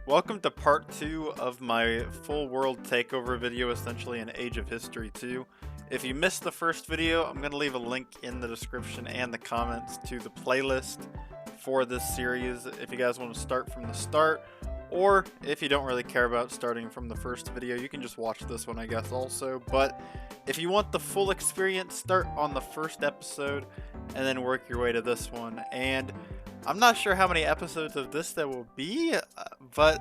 Welcome to part 2 of my full world takeover video, essentially an Age of History 2. If you missed the first video, I'm going to leave a link in the description and the comments to the playlist for this series if you guys want to start from the start, or if you don't really care about starting from the first video, you can just watch this one I guess also. But if you want the full experience, start on the first episode and then work your way to this one. And I'm not sure how many episodes of this there will be, but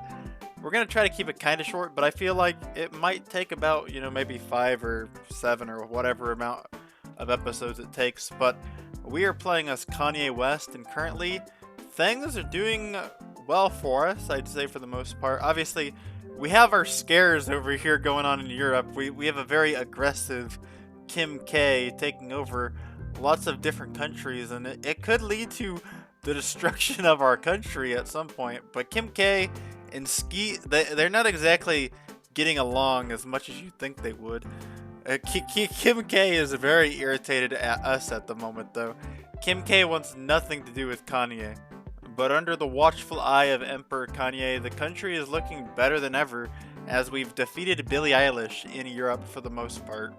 we're going to try to keep it kind of short, but I feel like it might take about, maybe 5 or 7 or whatever amount of episodes it takes. But we are playing as Kanye West, and currently things are doing well for us, I'd say, for the most part. Obviously, we have our scares over here going on in Europe. We have a very aggressive Kim K taking over lots of different countries, and it could lead to the destruction of our country at some point. But Kim K and Skete, they're not exactly getting along as much as you think they would. Kim K is very irritated at us at the moment, though. Kim K wants nothing to do with Kanye. But under the watchful eye of Emperor Kanye, the country is looking better than ever, as we've defeated Billie Eilish in Europe for the most part.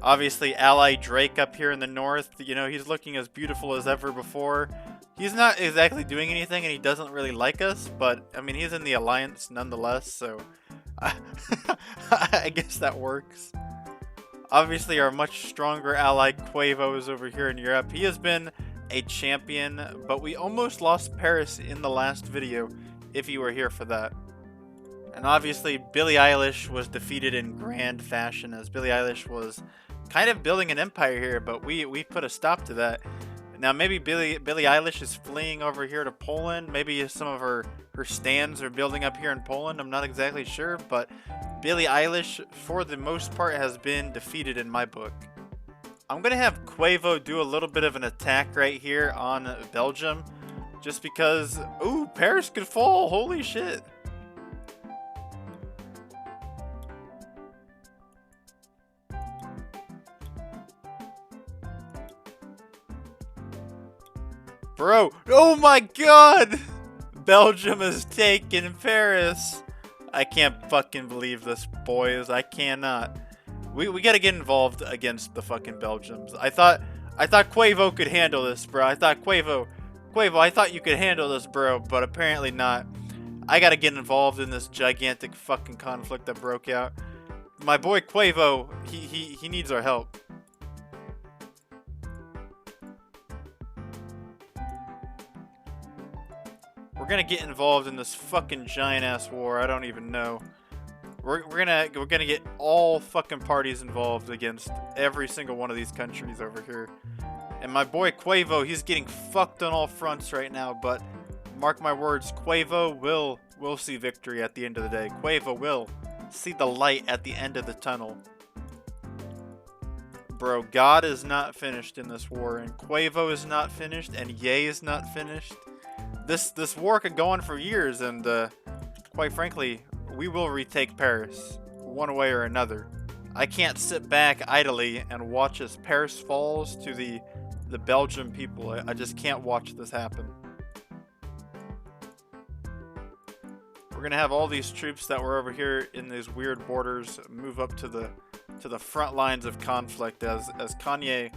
Obviously, ally Drake up here in the north, he's looking as beautiful as ever before. He's not exactly doing anything, and he doesn't really like us, but, I mean, he's in the alliance nonetheless, so I guess that works. Obviously, our much stronger ally Quavo is over here in Europe. He has been a champion, but we almost lost Paris in the last video, if you were here for that. And obviously, Billie Eilish was defeated in grand fashion, as Billie Eilish was kind of building an empire here, but we put a stop to that. Now, maybe Billie Eilish is fleeing over here to Poland. Maybe some of her stands are building up here in Poland. I'm not exactly sure, but Billie Eilish, for the most part, has been defeated in my book. I'm going to have Quavo do a little bit of an attack right here on Belgium, just because, ooh, Paris could fall. Holy shit. Bro, oh my god! Belgium has taken Paris. I can't fucking believe this, boys. I cannot. We gotta get involved against the fucking Belgians. I thought Quavo could handle this, bro. I thought Quavo, I thought you could handle this, bro, but apparently not. I gotta get involved in this gigantic fucking conflict that broke out. My boy Quavo, he needs our help. We're gonna get involved in this fucking giant ass war. I don't even know. We're gonna get all fucking parties involved against every single one of these countries over here. And my boy Quavo, he's getting fucked on all fronts right now. But mark my words, Quavo will see victory at the end of the day. Quavo will see the light at the end of the tunnel. Bro, God is not finished in this war, and Quavo is not finished, and Ye is not finished. This war could go on for years, and quite frankly, we will retake Paris, one way or another. I can't sit back idly and watch as Paris falls to the Belgian people. I just can't watch this happen. We're gonna have all these troops that were over here in these weird borders move up to the front lines of conflict, as Kanye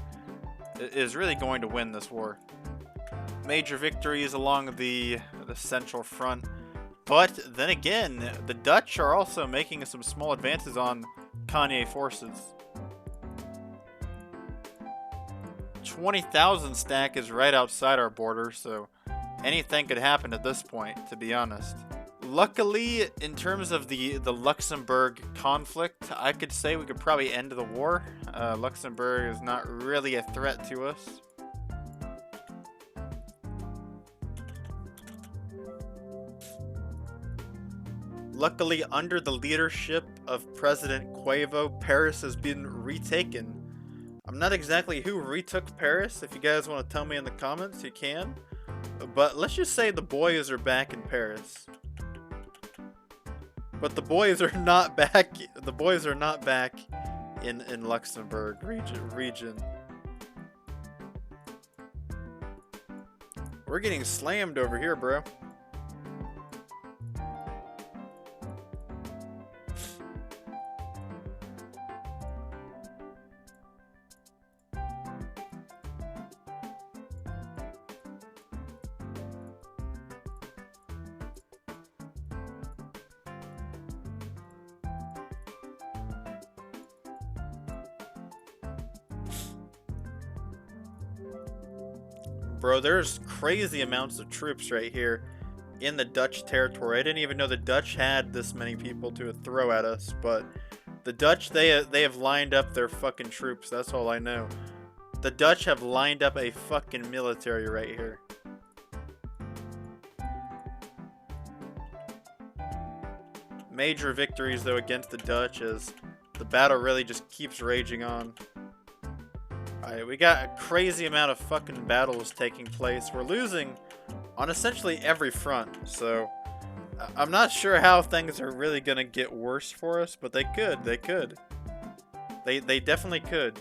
is really going to win this war. Major victories along the central front. But then again, the Dutch are also making some small advances on Kanye forces. 20,000 stack is right outside our border, so anything could happen at this point, to be honest. Luckily, in terms of the Luxembourg conflict, I could say we could probably end the war. Luxembourg is not really a threat to us. Luckily, under the leadership of President Quavo, Paris has been retaken. I'm not exactly who retook Paris. If you guys want to tell me in the comments, you can. But let's just say the boys are back in Paris. But the boys are not back. The boys are not back in Luxembourg region. We're getting slammed over here, bro. bro, there's crazy amounts of troops right here in the Dutch territory. I didn't even know the Dutch had this many people to throw at us, but the Dutch, they have lined up their fucking troops. That's all I know. The Dutch have lined up a fucking military right here. Major victories, though, against the Dutch as the battle really just keeps raging on. Alright, we got a crazy amount of fucking battles taking place. We're losing on essentially every front, so I'm not sure how things are really gonna get worse for us, but they could. They could. They definitely could.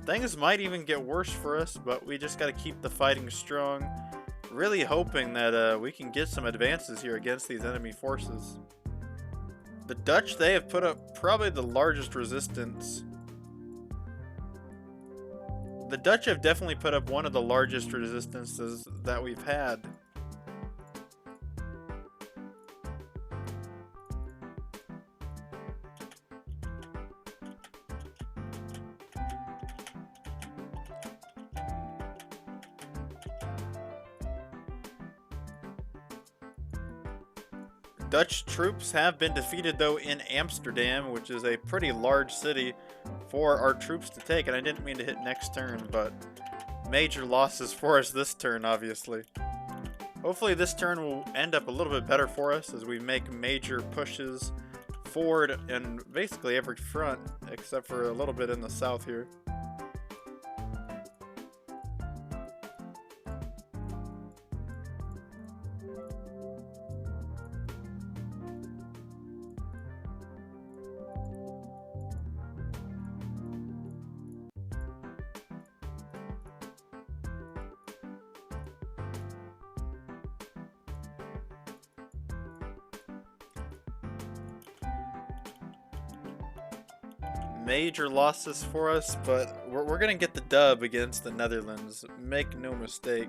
Things might even get worse for us, but we just gotta keep the fighting strong. Really hoping that we can get some advances here against these enemy forces. The Dutch, they have put up probably the largest resistance. The Dutch have definitely put up one of the largest resistances that we've had. Dutch troops have been defeated, though, in Amsterdam, which is a pretty large city for our troops to take. And I didn't mean to hit next turn, but major losses for us this turn, obviously. Hopefully this turn will end up a little bit better for us as we make major pushes forward in basically every front, except for a little bit in the south here. Major losses for us, but we're gonna get the dub against the Netherlands. Make no mistake.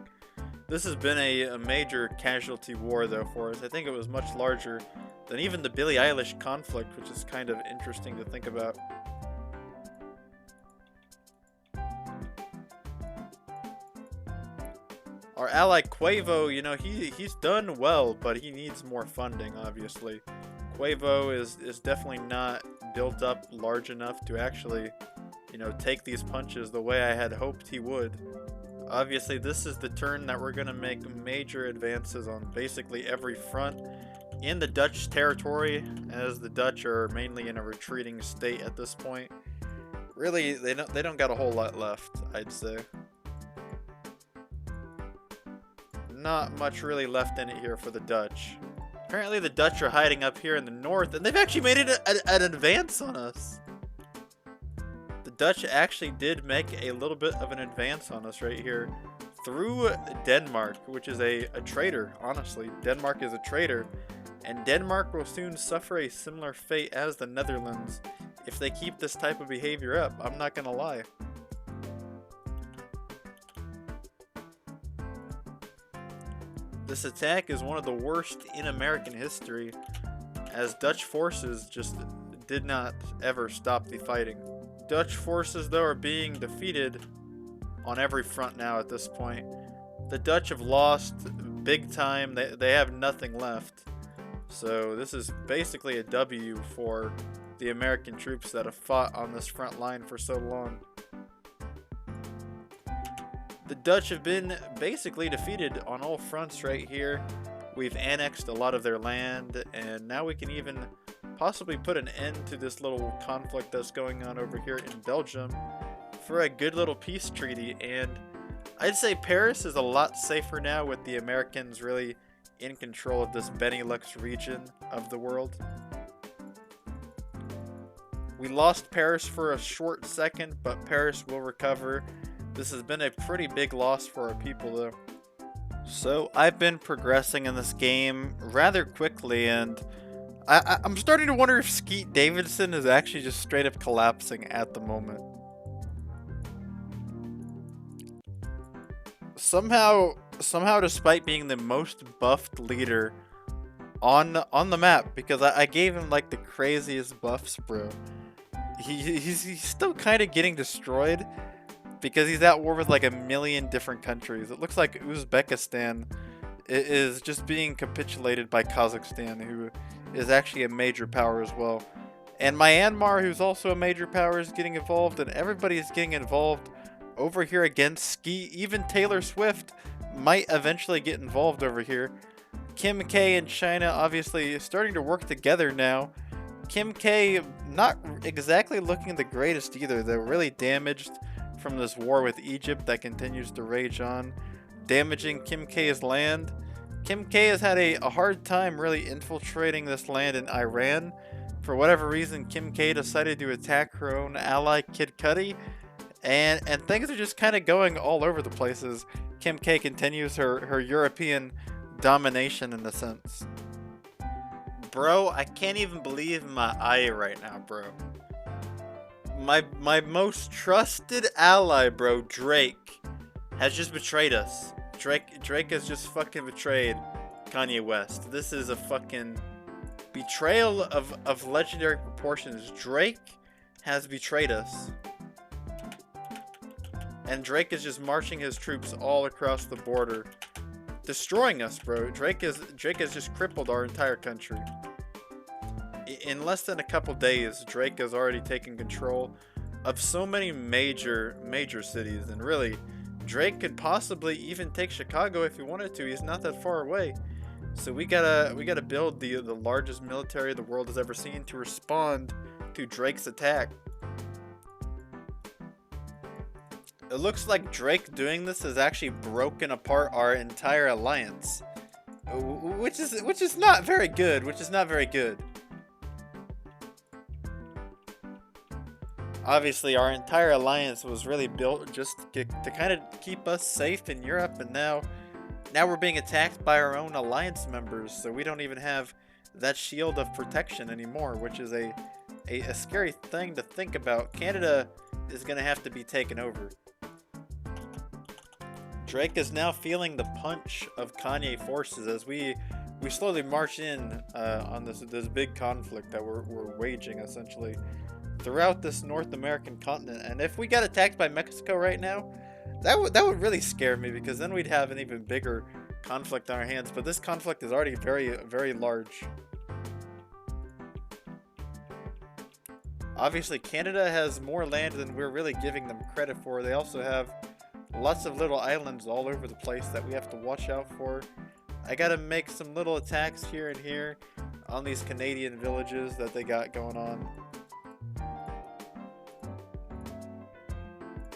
This has been a major casualty war, though, for us. I think it was much larger than even the Billie Eilish conflict, which is kind of interesting to think about. Our ally Quavo, you know, he's done well, but he needs more funding, obviously. Quavo is definitely not built up large enough to actually, you know, take these punches the way I had hoped he would. Obviously, this is the turn that we're going to make major advances on basically every front in the Dutch territory, as the Dutch are mainly in a retreating state at this point. Really, they don't got a whole lot left, I'd say. Not much really left in it here for the Dutch. Apparently the Dutch are hiding up here in the north, and they've actually made it an advance on us. The Dutch actually did make a little bit of an advance on us right here through Denmark, which is a traitor, honestly. Denmark is a traitor, and Denmark will soon suffer a similar fate as the Netherlands if they keep this type of behavior up. I'm not gonna lie. This attack is one of the worst in American history, as Dutch forces just did not ever stop the fighting. Dutch forces, though, are being defeated on every front now at this point. The Dutch have lost big time. They have nothing left. So this is basically a W for the American troops that have fought on this front line for so long. The Dutch have been basically defeated on all fronts right here. We've annexed a lot of their land, and now we can even possibly put an end to this little conflict that's going on over here in Belgium for a good little peace treaty. And I'd say Paris is a lot safer now with the Americans really in control of this Benelux region of the world. We lost Paris for a short second, but Paris will recover. This has been a pretty big loss for our people, though. So I've been progressing in this game rather quickly, and I'm starting to wonder if Skeete Davidson is actually just straight up collapsing at the moment. Somehow, despite being the most buffed leader on the map, because I gave him like the craziest buffs, bro, he's still kind of getting destroyed. because he's at war with like a million different countries. It looks like Uzbekistan is just being capitulated by Kazakhstan, who is actually a major power as well. And Myanmar, who's also a major power, is getting involved, and everybody is getting involved over here against Ski. Even Taylor Swift might eventually get involved over here. Kim K and China obviously starting to work together now. Kim K not exactly looking the greatest either. They're really damaged from this war with Egypt that continues to rage on, damaging Kim K's land. Kim K has had a hard time really infiltrating this land in Iran. For whatever reason, Kim K decided to attack her own ally, Kid Cudi, and things are just kind of going all over the places. Kim K continues her European domination in a sense. Bro, I can't even believe my eye right now, bro. My most trusted ally, bro, Drake, has just betrayed us. Drake has just fucking betrayed Kanye West. This is a fucking betrayal of legendary proportions. Drake has betrayed us. And Drake is just marching his troops all across the border, destroying us, bro. Drake has just crippled our entire country. In less than a couple days, Drake has already taken control of so many major cities, and really, Drake could possibly even take Chicago if he wanted to. He's not that far away. So we gotta build the largest military the world has ever seen to respond to Drake's attack. It looks like Drake doing this has actually broken apart our entire alliance, which is not very good. Obviously, our entire alliance was really built just to kind of keep us safe in Europe, and now we're being attacked by our own alliance members, so we don't even have that shield of protection anymore, which is a scary thing to think about. Canada is going to have to be taken over. Drake is now feeling the punch of Kanye forces as we slowly march in on this big conflict that we're waging essentially throughout this North American continent. And if we got attacked by Mexico right now, that would really scare me, because then we'd have an even bigger conflict on our hands. But this conflict is already very, very large. Obviously, Canada has more land than we're really giving them credit for. They also have lots of little islands all over the place that we have to watch out for. I gotta make some little attacks here and here on these Canadian villages that they got going on.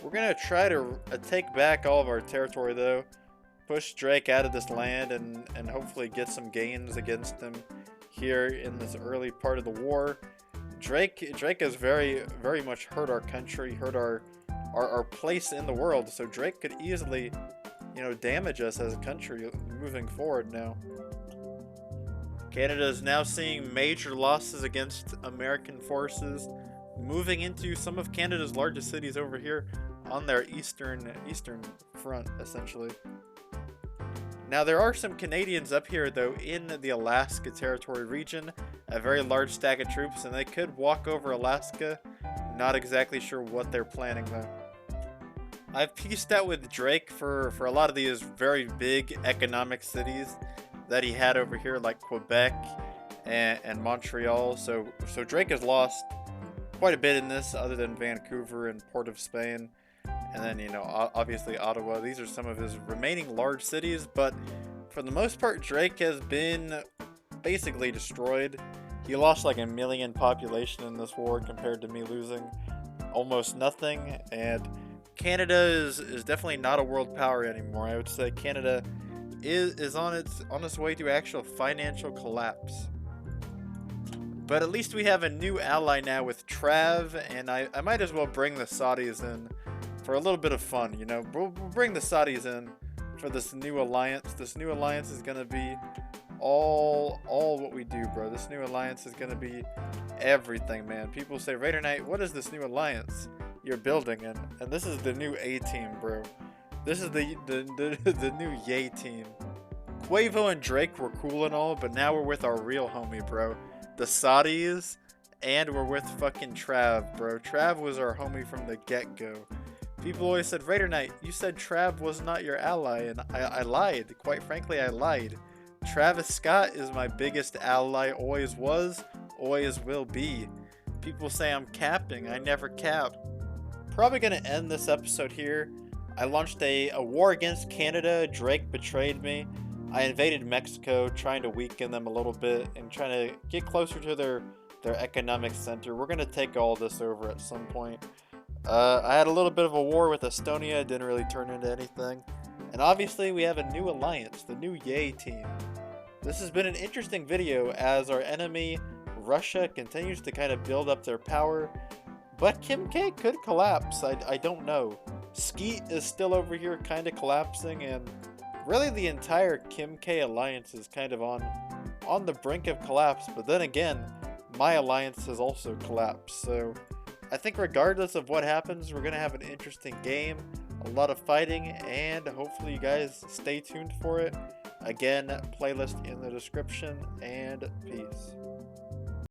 We're gonna try to take back all of our territory though, push Drake out of this land, and hopefully get some gains against him here in this early part of the war. Drake has very, very much hurt our country, hurt our place in the world, so Drake could easily, damage us as a country moving forward now. Canada is now seeing major losses against American forces, moving into some of Canada's largest cities over here on their eastern front, essentially. Now, there are some Canadians up here, though, in the Alaska Territory region, a very large stack of troops, and they could walk over Alaska. Not exactly sure what they're planning, though. I've pieced out with Drake for a lot of these very big economic cities that he had over here, like Quebec and Montreal. So Drake has lost quite a bit in this, other than Vancouver and Port of Spain. And then, obviously Ottawa. These are some of his remaining large cities, but for the most part, Drake has been basically destroyed. He lost like 1 million population in this war compared to me losing almost nothing. And Canada is definitely not a world power anymore. I would say Canada is on its way to actual financial collapse. But at least we have a new ally now with Trav, and I might as well bring the Saudis in for a little bit of fun, We'll bring the Saudis in for this new alliance. This new alliance is gonna be all what we do, bro. This new alliance is gonna be everything, man. People say, Raider Knight, what is this new alliance you're building? And this is the new A team, bro. This is the new Yay team. Quavo and Drake were cool and all, but now we're with our real homie, bro. The Saudis, and we're with fucking Trav, bro. Trav was our homie from the get-go. People always said, Raider Knight, you said Trav was not your ally, and I lied. Quite frankly, I lied. Travis Scott is my biggest ally, always was, always will be. People say I'm capping, I never cap. Probably gonna end this episode here. I launched a war against Canada. Drake betrayed me. I invaded Mexico, trying to weaken them a little bit and trying to get closer to their economic center. We're gonna take all this over at some point. I had a little bit of a war with Estonia. It didn't really turn into anything. And obviously we have a new alliance, the new Yay team. This has been an interesting video as our enemy, Russia, continues to kind of build up their power. But Kim K could collapse, I don't know. Skete is still over here kind of collapsing, and really the entire Kim K alliance is kind of on the brink of collapse. But then again, my alliance has also collapsed, so I think regardless of what happens, we're going to have an interesting game, a lot of fighting, and hopefully you guys stay tuned for it. Again, playlist in the description, and peace.